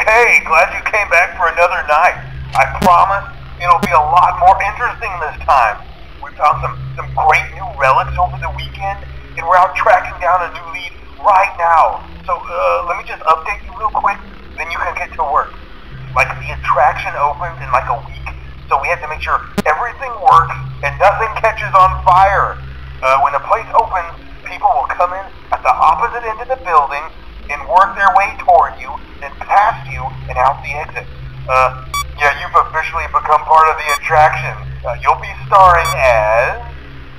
Okay, glad you came back for another night. I promise it'll be a lot more interesting this time. We found some great new relics over the weekend, and we're out tracking down a new lead right now. So let me just update you real quick, then you can get to work. Like, the attraction opens in like a week, so we have to make sure everything works and nothing catches on fire. When the place opens, people will come in at the opposite end of the building and work their way toward you, then past you, and out the exit. Yeah, you've officially become part of the attraction. You'll be starring as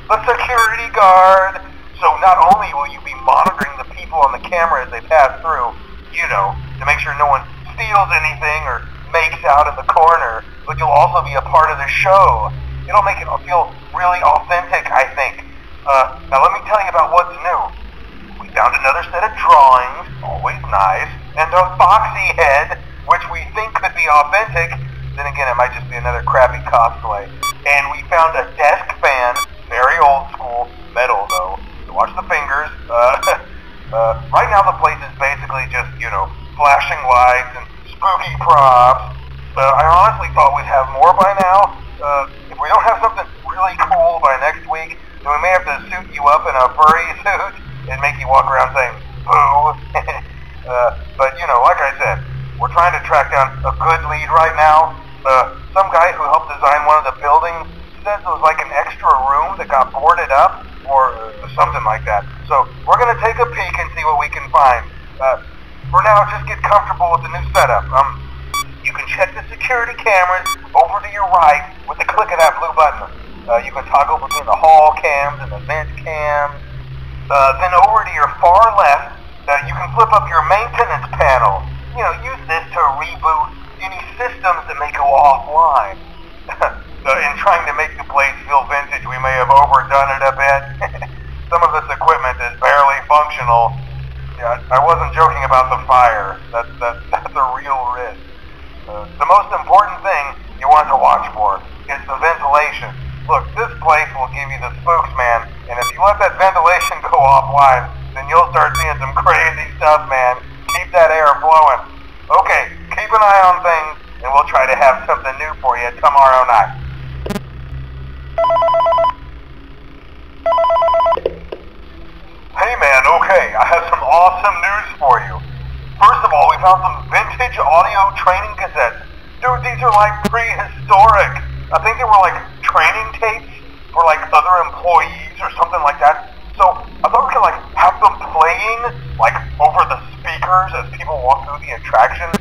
the security guard. So not only will you be monitoring the people on the camera as they pass through, you know, to make sure no one steals anything or makes out in the corner, but you'll also be a part of the show. It'll make it feel really authentic, I think. Now let me tell you about what's new. We found another set of drawings, always nice, and a foxy head, which we think could be authentic. Then again, it might just be another crappy cosplay. And we found a desk fan, very old school, metal though. So watch the fingers. Right now the place is basically just, you know, flashing lights and spooky props. I honestly thought we'd have more by now. If we don't have something really cool by next week, then we may have to suit you up in a furry suit and make you walk around saying, boo. But, you know, like I said, we're trying to track down a good lead right now. Some guy who helped design one of the buildings says it was like an extra room that got boarded up, or something like that. So we're going to take a peek and see what we can find. For now, just get comfortable with the new setup. You can check the security cameras over to your right with the click of that blue button. You can toggle between the hall cams and the vent cams. Then over to your far left, you can flip up your maintenance panel. You know, use this to reboot any systems that may go offline. In trying to make the place feel vintage, we may have overdone it a bit. Some of this equipment is barely functional. Yeah, I wasn't joking about the fire. That's a real risk. The most important thing you want to watch for is the ventilation. Look, this place will give you the spooks, man, and if you let that ventilation go offline, then you'll start seeing some crazy stuff, man. Keep that air flowing. Okay, keep an eye on things, and we'll try to have something new for you tomorrow night. Hey man, okay, I have some awesome news for you. First of all, we found some vintage audio training cassettes. Dude, these are like prehistoric. I think they were like training tapes for like other employees or something like that. So I thought we could like have them playing like over the speakers as people walk through the attraction.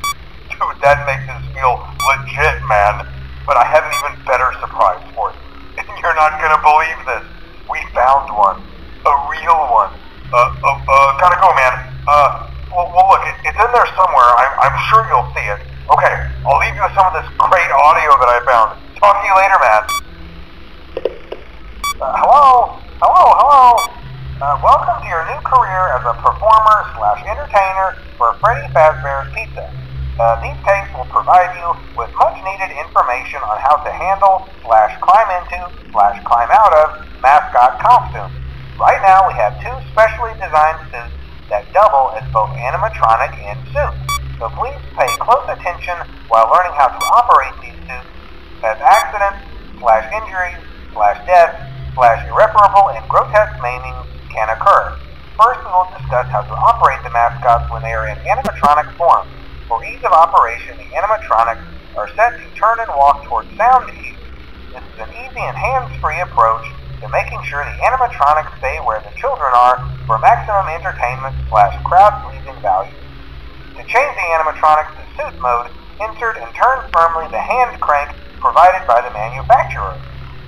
Dude, that makes us feel legit, man. But I have an even better surprise for you. And you're not gonna believe this. We found one. A real one. Gotta go, man. Well look, it's in there somewhere. I'm sure you'll see it. Okay, I'll leave you with some of this great audio that I found. Talk to you later, man. Hello? Welcome to your new career as a performer/entertainer for Freddy Fazbear's Pizza. These tapes will provide you with much-needed information on how to handle/climb into/climb out of mascot costumes. Right now, we have two specially designed suits that double as both animatronic and suit. So please pay close attention while learning how to operate these suits, as accidents/injuries/deaths/irreparable and grotesque maimings can occur. First, we will discuss how to operate the mascots when they are in animatronic form. For ease of operation, the animatronics are set to turn and walk towards sound cues. This is an easy and hands-free approach to making sure the animatronics stay where the children are for maximum entertainment/crowd-pleasing value. To change the animatronics to suit mode, insert and turn firmly the hand crank provided by the manufacturer.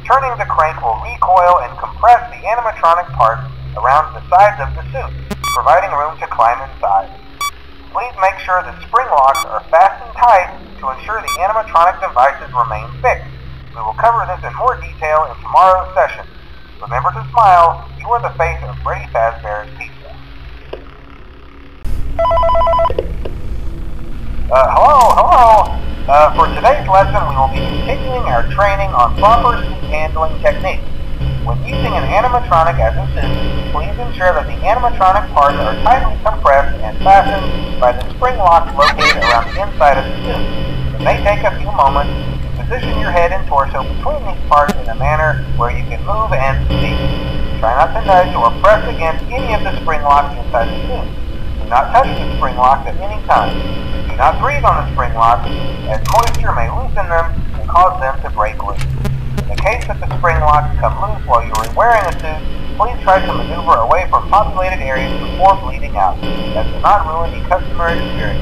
Turning the crank will recoil and compress the animatronic parts around the sides of the suit, providing room to climb inside. Please make sure the spring locks are fastened tight to ensure the animatronic devices remain fixed. We will cover this in more detail in tomorrow's session. Remember to smile. You are the face of Freddy Fazbear's Pizza. Hello. For today's lesson, we will be continuing our training on proper suit handling techniques. When using an animatronic as a suit, please ensure that the animatronic parts are tightly compressed and fastened by the spring locks located around the inside of the suit. It may take a few moments to position your head and torso between these parts in a manner where you can move and see. Try not to nudge or press against any of the spring locks inside the suit. Do not touch the spring locks at any time. Do not breathe on the spring locks, as moisture may loosen them and cause them to break loose. In the case that the spring locks come loose while you are wearing a suit, please try to maneuver away from populated areas before bleeding out. That does not ruin the customer experience.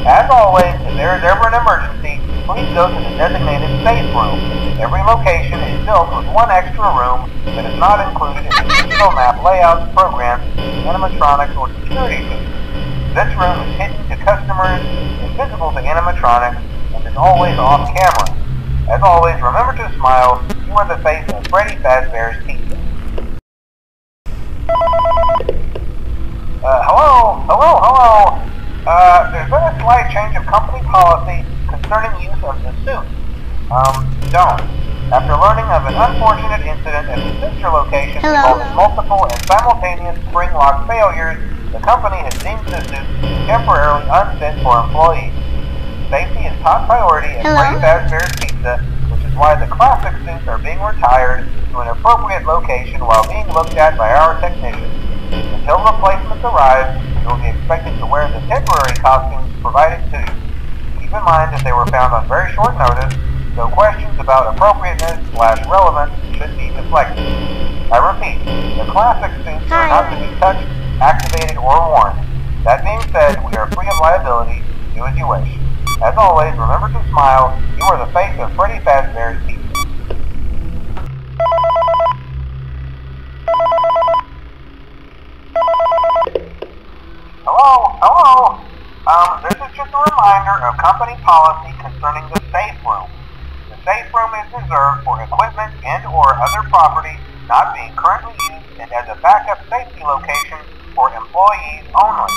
As always, if there is ever an emergency, please go to the designated Saferoom. Every location is built with one extra room that is not included in the digital map layouts, programs, animatronics, or security features. This room is hidden to customers, invisible to animatronics, and is always off camera. As always, remember to smile. You are the face of Freddy Fazbear's pizza. Hello. There's been a slight change of company policy concerning use of the suit. Don't. After learning of an unfortunate incident at the sister location involving multiple and simultaneous spring lock failures, the company has deemed the suit temporarily unfit for employees. Safety is top priority at Freddy Fazbear's Pizza, which is why the classic suits are being retired to an appropriate location while being looked at by our technicians. Until replacements arrive, you will be expected to wear the temporary costumes provided to you. Keep in mind that they were found on very short notice, so questions about appropriateness/relevance should be deflected. I repeat, the classic suits are not to be touched, activated, or worn. That being said, we are free of liability. Do as you wish. As always, remember to smile. You are the face of Freddy Fazbear's Pizza. Hello. This is just a reminder of company policy concerning the safe room. The safe room is reserved for equipment and or other property not being currently used and as a backup safety location for employees only.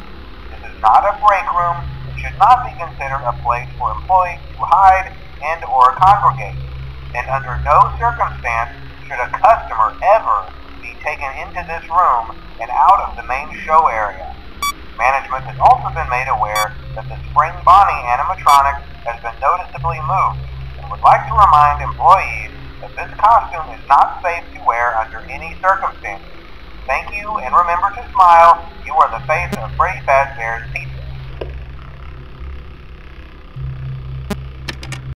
This is not a break room and should not be considered a place for employees to hide and or congregate. And under no circumstance should a customer ever be taken into this room and out of the main show area. Management has also been made aware that the Spring Bonnie animatronic has been noticeably moved and would like to remind employees that this costume is not safe to wear under any circumstances. Thank you, and remember to smile. You are the face of Freddy Fazbear's Pizza.